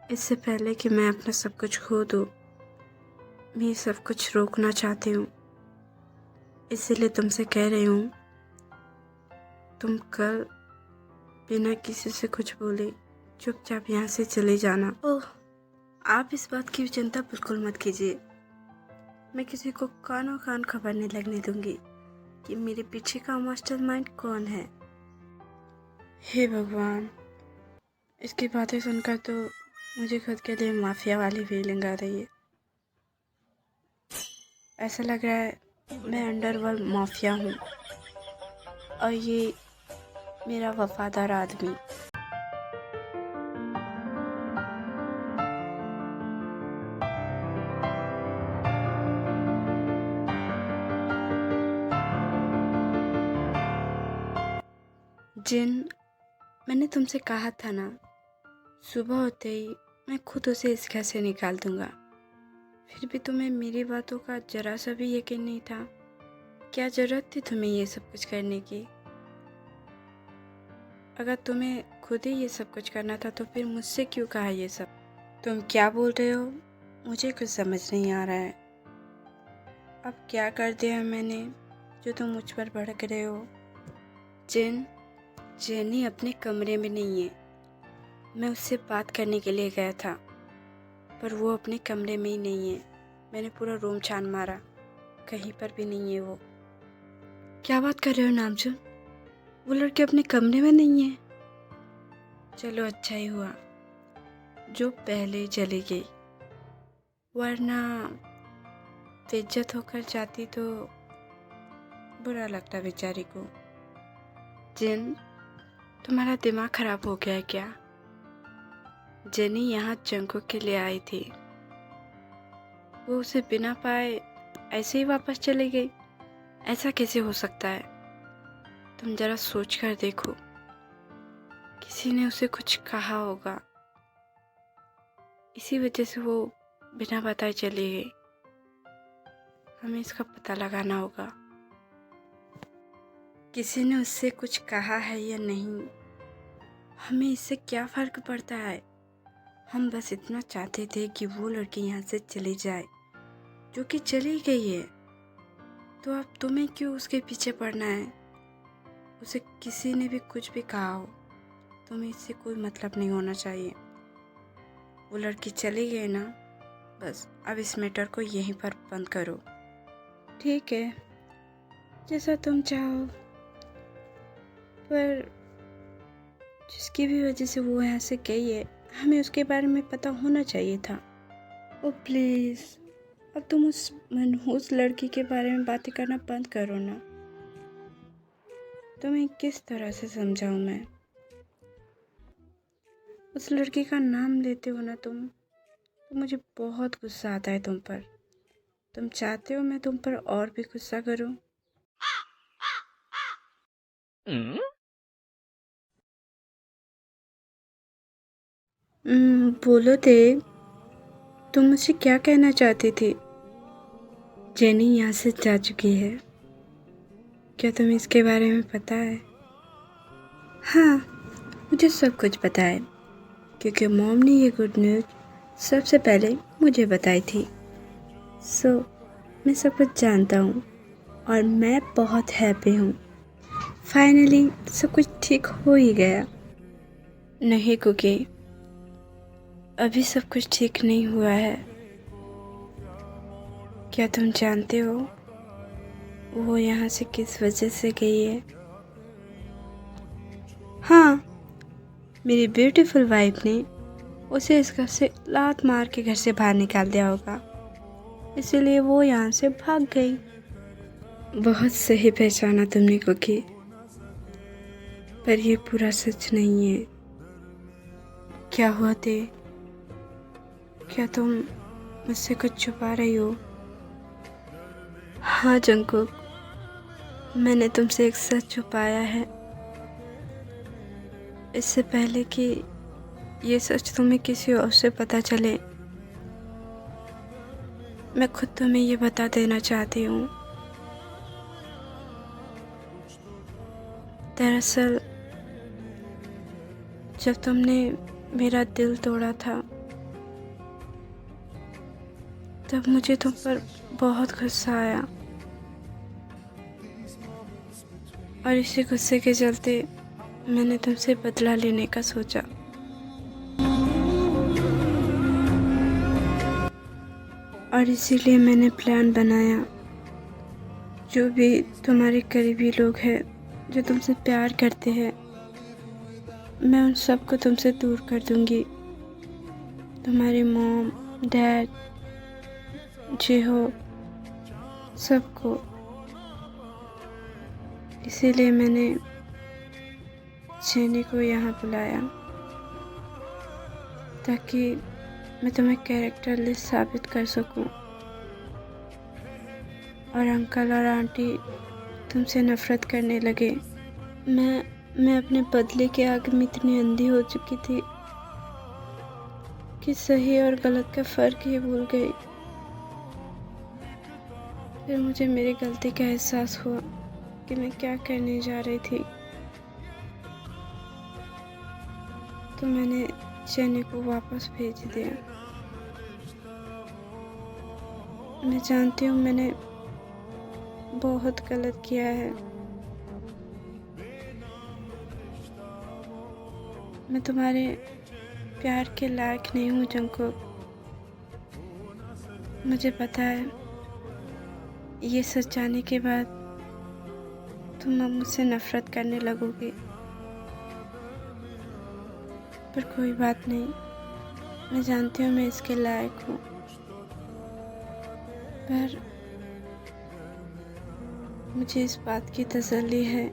इससे पहले कि मैं अपना सब कुछ खो दूँ, मैं ये सब कुछ रोकना चाहती हूँ। इसीलिए तुमसे कह रही हूँ, तुम कल बिना किसी से कुछ बोले चुपचाप यहाँ से चले जाना। ओह, आप इस बात की चिंता बिल्कुल मत कीजिए। मैं किसी को कानों कान खबर नहीं लगने दूंगी कि मेरे पीछे का मास्टरमाइंड कौन है। हे भगवान, इसकी बातें सुनकर तो मुझे खुद के लिए माफिया वाली फीलिंग आ रही है। ऐसा लग रहा है मैं अंडरवर्ल्ड माफिया हूँ और ये मेरा वफादार आदमी। जिन, मैंने तुमसे कहा था ना, सुबह होते ही मैं खुद उसे इस घर से निकाल दूंगा। फिर भी तुम्हें मेरी बातों का जरा सा भी यकीन नहीं था। क्या जरूरत थी तुम्हें ये सब कुछ करने की? अगर तुम्हें खुद ही ये सब कुछ करना था तो फिर मुझसे क्यों कहा ये सब? तुम क्या बोल रहे हो? मुझे कुछ समझ नहीं आ रहा है। अब क्या कर दिया मैंने जो तुम मुझ पर भड़क रहे हो? जेनी अपने कमरे में नहीं है। मैं उससे बात करने के लिए गया था, पर वो अपने कमरे में ही नहीं है। मैंने पूरा रूम छान मारा, कहीं पर भी नहीं है वो। क्या बात कर रहे हो नामजुन? वो लड़की अपने कमरे में नहीं है? चलो अच्छा ही हुआ जो पहले ही चली गई, वरना बेइज्जत होकर जाती तो बुरा लगता बेचारी को। जिन, तुम्हारा दिमाग खराब हो गया है क्या? जेनी यहाँ जंको के लिए आई थी, वो उसे बिना पाए ऐसे ही वापस चली गई। ऐसा कैसे हो सकता है? तुम जरा सोच कर देखो, किसी ने उसे कुछ कहा होगा, इसी वजह से वो बिना बताए चली गई। हमें इसका पता लगाना होगा। किसी ने उससे कुछ कहा है या नहीं, हमें इससे क्या फर्क पड़ता है? हम बस इतना चाहते थे कि वो लड़की यहाँ से चली जाए, जो कि चली गई है। तो अब तुम्हें क्यों उसके पीछे पड़ना है? उसे किसी ने भी कुछ भी कहा हो, तुम्हें इससे कोई मतलब नहीं होना चाहिए। वो लड़की चली गई ना, बस अब इस मैटर को यहीं पर बंद करो। ठीक है, जैसा तुम चाहो, पर जिसकी भी वजह से वो यहाँ से गई है, हमें उसके बारे में पता होना चाहिए था। ओ प्लीज़, अब तुम उस मनहूस लड़की के बारे में बातें करना बंद करो ना। तुम्हें किस तरह से समझाऊं मैं? उस लड़की का नाम लेते हो ना तुम, तो मुझे बहुत गुस्सा आता है तुम पर। तुम चाहते हो मैं तुम पर और भी गुस्सा करूं? बोलो ते, तुम मुझे क्या कहना चाहती थी? जेनी यहाँ से जा चुकी है, क्या तुम्हें इसके बारे में पता है? हाँ, मुझे सब कुछ पता है, क्योंकि मॉम ने ये गुड न्यूज़ सबसे पहले मुझे बताई थी। सो मैं सब कुछ जानता हूँ और मैं बहुत हैप्पी हूँ। फाइनली सब कुछ ठीक हो ही गया। नहीं कुकी, अभी सब कुछ ठीक नहीं हुआ है। क्या तुम जानते हो वो यहाँ से किस वजह से गई है? हाँ, मेरी ब्यूटीफुल वाइफ ने उसे इस घर से लात मार के घर से बाहर निकाल दिया होगा, इसीलिए वो यहाँ से भाग गई। बहुत सही पहचाना तुमने कुकी, पर ये पूरा सच नहीं है। क्या हुआ ते? क्या तुम मुझसे कुछ छुपा रही हो? हाँ जंकुक, मैंने तुमसे एक सच छुपाया है। इससे पहले कि ये सच तुम्हें किसी और से पता चले, मैं खुद तुम्हें ये बता देना चाहती हूँ। दरअसल जब तुमने मेरा दिल तोड़ा था, तब मुझे तुम पर बहुत गुस्सा आया और इसी गुस्से के चलते मैंने तुमसे बदला लेने का सोचा। और इसीलिए मैंने प्लान बनाया, जो भी तुम्हारे करीबी लोग हैं जो तुमसे प्यार करते हैं, मैं उन सबको तुमसे दूर कर दूंगी। तुम्हारी मॉम, डैड, जेहो, सबको। इसीलिए मैंने जेनी को यहाँ बुलाया ताकि मैं तुम्हें कैरेक्टरलेस साबित कर सकूं और अंकल और आंटी तुमसे नफरत करने लगे। मैं अपने बदले के आग में इतनी अंधी हो चुकी थी कि सही और गलत का फर्क ही भूल गई। फिर मुझे मेरी गलती का एहसास हुआ कि मैं क्या करने जा रही थी, तो मैंने जेनी को वापस भेज दिया। मैं जानती हूँ मैंने बहुत गलत किया है। मैं तुम्हारे प्यार के लायक नहीं हूँ जंकुक। मुझे पता है ये सच जाने के बाद तुम अब मुझसे नफरत करने लगोगे, पर कोई बात नहीं। मैं जानती हूँ मैं इसके लायक हूँ, पर मुझे इस बात की तसल्ली है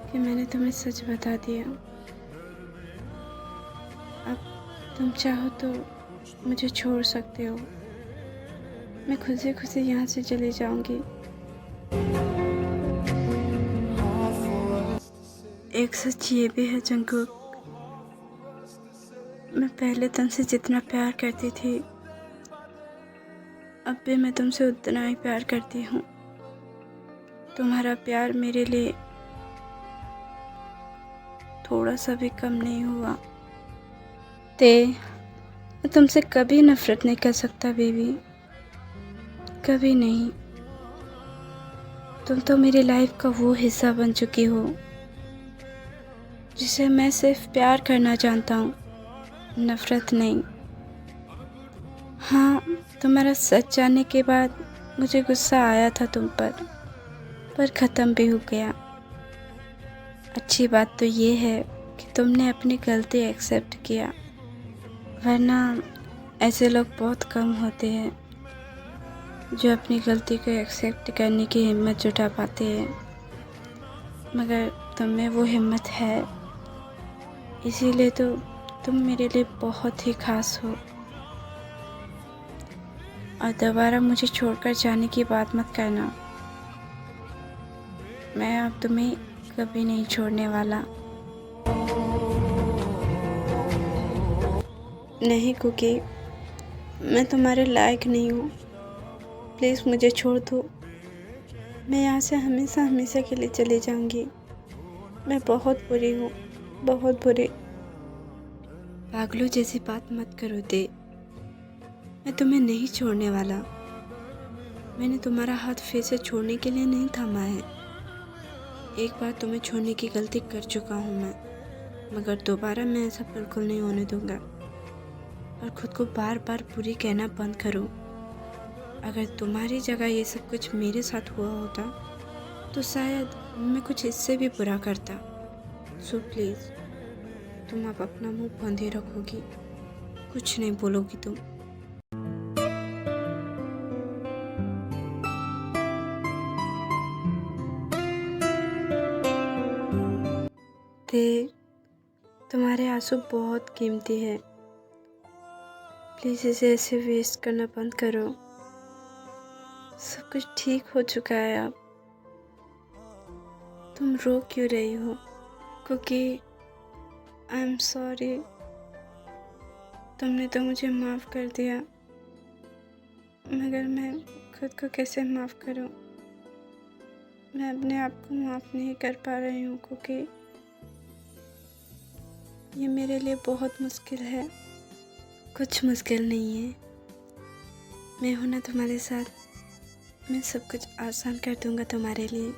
कि मैंने तुम्हें सच बता दिया। अब तुम चाहो तो मुझे छोड़ सकते हो। मैं खुशी खुशी यहाँ से चली जाऊंगी। एक सच ये भी है जंकुक, मैं पहले तुमसे जितना प्यार करती थी अब भी मैं तुमसे उतना ही प्यार करती हूँ। तुम्हारा प्यार मेरे लिए थोड़ा सा भी कम नहीं हुआ। मैं तुमसे कभी नफरत नहीं कर सकता बेबी, कभी नहीं। तुम तो मेरी लाइफ का वो हिस्सा बन चुकी हो जिसे मैं सिर्फ प्यार करना जानता हूँ, नफरत नहीं। हाँ, तुम्हारा सच जानने के बाद मुझे गुस्सा आया था तुम पर ख़त्म भी हो गया। अच्छी बात तो ये है कि तुमने अपनी गलती एक्सेप्ट किया, वरना ऐसे लोग बहुत कम होते हैं जो अपनी गलती को एक्सेप्ट करने की हिम्मत जुटा पाते हैं। मगर तुम में वो हिम्मत है, इसीलिए तो तुम मेरे लिए बहुत ही खास हो। और दोबारा मुझे छोड़कर जाने की बात मत करना। मैं अब तुम्हें कभी नहीं छोड़ने वाला। नहीं कुकी, मैं तुम्हारे लायक नहीं हूँ। प्लीज़ मुझे छोड़ दो। मैं यहाँ से हमेशा हमेशा के लिए चली जाऊँगी। मैं बहुत बुरी हूँ, बहुत बुरी। पागलों जैसी बात मत करो दे। मैं तुम्हें नहीं छोड़ने वाला। मैंने तुम्हारा हाथ फिर से छोड़ने के लिए नहीं थामा है। एक बार तुम्हें छोड़ने की गलती कर चुका हूँ मैं, मगर दोबारा मैं ऐसा बिल्कुल नहीं होने दूंगा। और खुद को बार बार बुरी कहना बंद करो। अगर तुम्हारी जगह ये सब कुछ मेरे साथ हुआ होता तो शायद मैं कुछ इससे भी बुरा करता। सो प्लीज़ तुम अब अपना मुंह बंद रखोगी, कुछ नहीं बोलोगी तुम। तुम्हारे आंसू बहुत कीमती है। प्लीज़ इसे ऐसे वेस्ट करना बंद करो। सब कुछ ठीक हो चुका है अब। तुम रो क्यों रही हो? क्योंकि आई एम सॉरी। तुमने तो मुझे माफ़ कर दिया, मगर मैं खुद को कैसे माफ़ करूं? मैं अपने आप को माफ़ नहीं कर पा रही हूँ क्योंकि ये मेरे लिए बहुत मुश्किल है। कुछ मुश्किल नहीं है, मैं हूं ना तुम्हारे साथ। मैं सब कुछ आसान कर दूंगा तुम्हारे लिए।